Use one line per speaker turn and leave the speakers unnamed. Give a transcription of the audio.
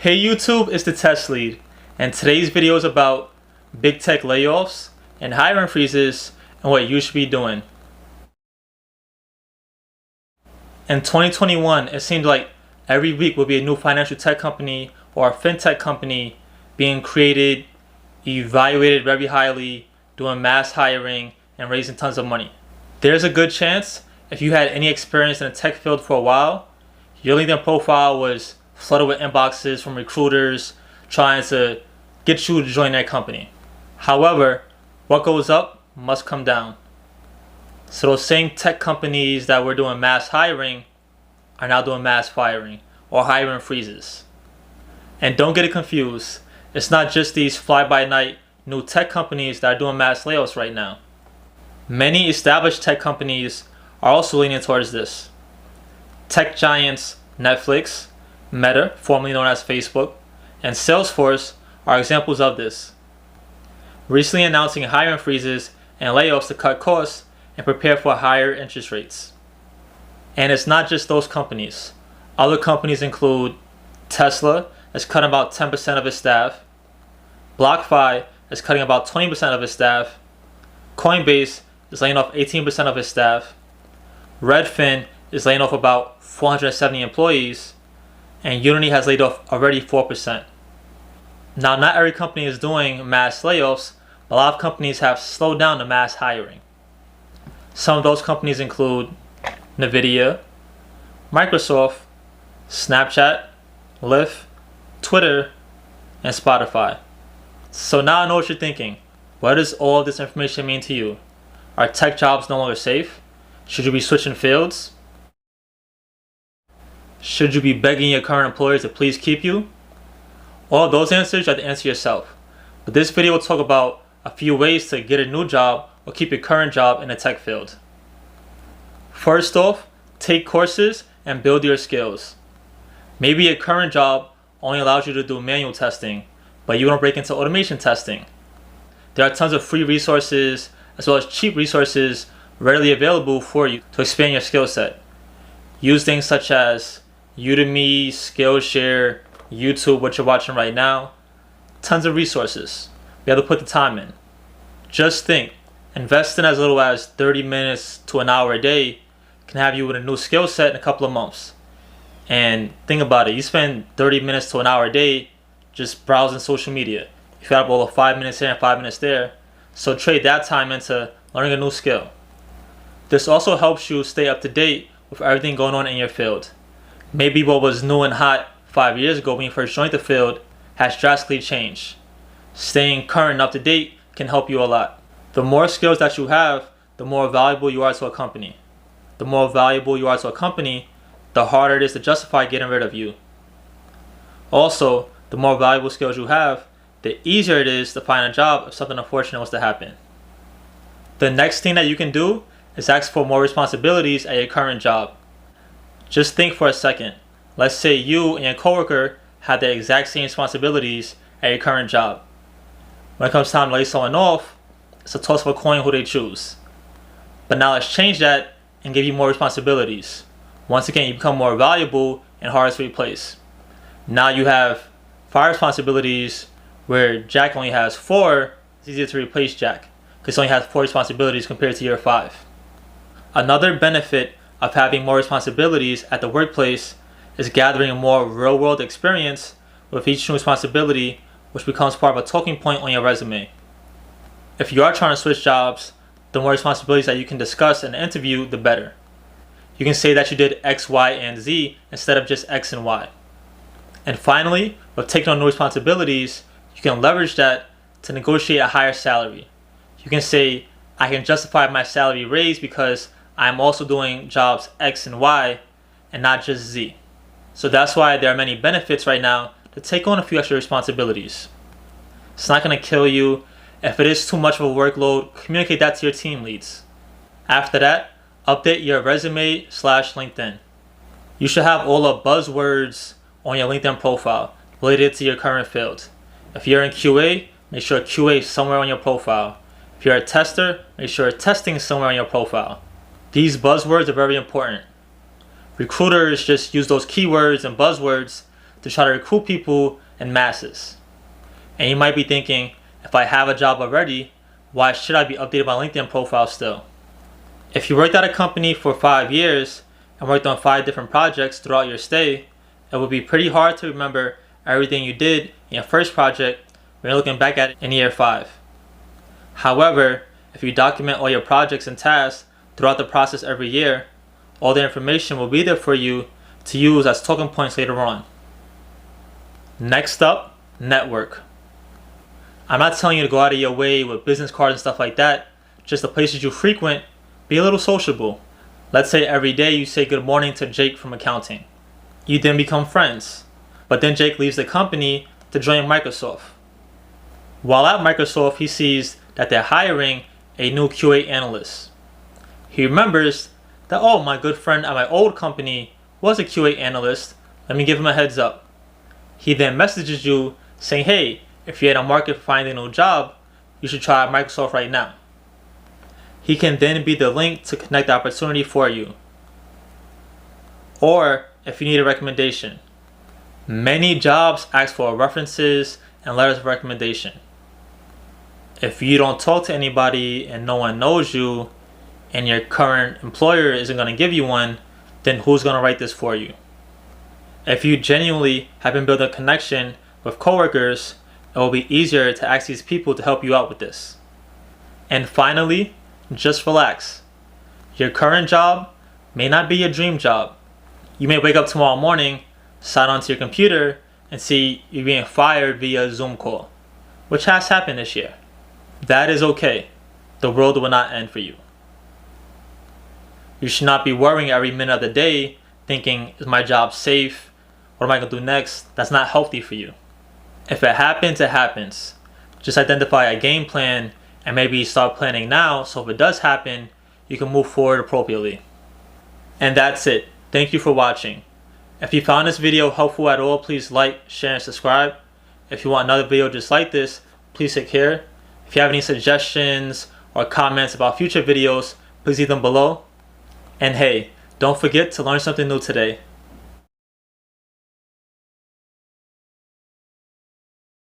Hey YouTube, it's the Test Lead, and today's video is about big tech layoffs and hiring freezes and what you should be doing. In 2021, it seemed like every week would be a new financial tech company or a fintech company being created, evaluated very highly, doing mass hiring, and raising tons of money. There's a good chance if you had any experience in the tech field for a while, your LinkedIn profile was flooded with inboxes from recruiters trying to get you to join their company. However, what goes up must come down. So those same tech companies that were doing mass hiring are now doing mass firing or hiring freezes. And don't get it confused. It's not just these fly-by-night new tech companies that are doing mass layoffs right now. Many established tech companies are also leaning towards this. Tech giants Netflix, Meta, formerly known as Facebook, and Salesforce are examples of this, recently announcing hiring freezes and layoffs to cut costs and prepare for higher interest rates. And it's not just those companies. Other companies include Tesla, that's cutting about 10% of its staff, BlockFi is cutting about 20% of its staff, Coinbase is laying off 18% of its staff, Redfin is laying off about 470 employees, and Unity has laid off already 4%. Now, not every company is doing mass layoffs, but a lot of companies have slowed down the mass hiring. Some of those companies include Nvidia, Microsoft, Snapchat, Lyft, Twitter, and Spotify. So now I know what you're thinking. What does all of this information mean to you? Are tech jobs no longer safe? Should you be switching fields? Should you be begging your current employers to please keep you? All of those answers you have to answer yourself. But this video will talk about a few ways to get a new job or keep your current job in the tech field. First off, take courses and build your skills. Maybe your current job only allows you to do manual testing, but you want to break into automation testing. There are tons of free resources as well as cheap resources readily available for you to expand your skill set. Use things such as Udemy, Skillshare, YouTube, what you're watching right now. Tons of resources. You have to put the time in. Just think, investing as little as 30 minutes to an hour a day can have you with a new skill set in a couple of months. And think about it, you spend 30 minutes to an hour a day just browsing social media. You have all 5 minutes here and 5 minutes there. So trade that time into learning a new skill. This also helps you stay up to date with everything going on in your field. Maybe what was new and hot 5 years ago when you first joined the field has drastically changed. Staying current and up to date can help you a lot. The more skills that you have, the more valuable you are to a company. The more valuable you are to a company, the harder it is to justify getting rid of you. Also, the more valuable skills you have, the easier it is to find a job if something unfortunate was to happen. The next thing that you can do is ask for more responsibilities at your current job. Just think for a second. Let's say you and your coworker have the exact same responsibilities at your current job. When it comes time to lay someone off, it's a toss of a coin who they choose. But now let's change that and give you more responsibilities. Once again, you become more valuable and harder to replace. Now you have 5 responsibilities where Jack only has 4. It's easier to replace Jack because he only has 4 responsibilities compared to your 5. Another benefit of having more responsibilities at the workplace is gathering a more real-world experience with each new responsibility, which becomes part of a talking point on your resume. If you are trying to switch jobs, the more responsibilities that you can discuss in an interview, the better. You can say that you did X, Y, and Z instead of just X and Y. And finally, with taking on new responsibilities, you can leverage that to negotiate a higher salary. You can say, I can justify my salary raise because I'm also doing jobs X and Y and not just Z. So that's why there are many benefits right now to take on a few extra responsibilities. It's not going to kill you. If it is too much of a workload, communicate that to your team leads. After that, update your resume/LinkedIn. You should have all the buzzwords on your LinkedIn profile related to your current field. If you're in QA, make sure QA is somewhere on your profile. If you're a tester, make sure testing is somewhere on your profile. These buzzwords are very important. Recruiters just use those keywords and buzzwords to try to recruit people in masses. And you might be thinking, if I have a job already, why should I be updating my LinkedIn profile still? If you worked at a company for 5 years and worked on 5 different projects throughout your stay, it would be pretty hard to remember everything you did in your first project when you're looking back at it in year 5. However, if you document all your projects and tasks throughout the process every year, all the information will be there for you to use as talking points later on. Next up, network. I'm not telling you to go out of your way with business cards and stuff like that. Just the places you frequent, be a little sociable. Let's say every day you say good morning to Jake from accounting. You then become friends. But then Jake leaves the company to join Microsoft. While at Microsoft, he sees that they're hiring a new QA analyst. He remembers that, oh, my good friend at my old company was a QA analyst. Let me give him a heads up. He then messages you saying, hey, if you're in a market for finding a new job, you should try Microsoft right now. He can then be the link to connect the opportunity for you. Or if you need a recommendation. Many jobs ask for references and letters of recommendation. If you don't talk to anybody and no one knows you and your current employer isn't going to give you one, then who's going to write this for you? If you genuinely have been building a connection with coworkers, it will be easier to ask these people to help you out with this. And finally, just relax. Your current job may not be your dream job. You may wake up tomorrow morning, sign onto your computer, and see you're being fired via Zoom call, which has happened this year. That is okay. The world will not end for you. You should not be worrying every minute of the day, thinking, is my job safe? What am I going to do next? That's not healthy for you. If it happens, it happens. Just identify a game plan and maybe start planning now, so if it does happen, you can move forward appropriately. And that's it. Thank you for watching. If you found this video helpful at all, please like, share, and subscribe. If you want another video just like this, please click here. If you have any suggestions or comments about future videos, please leave them below. And hey, don't forget to learn something new today.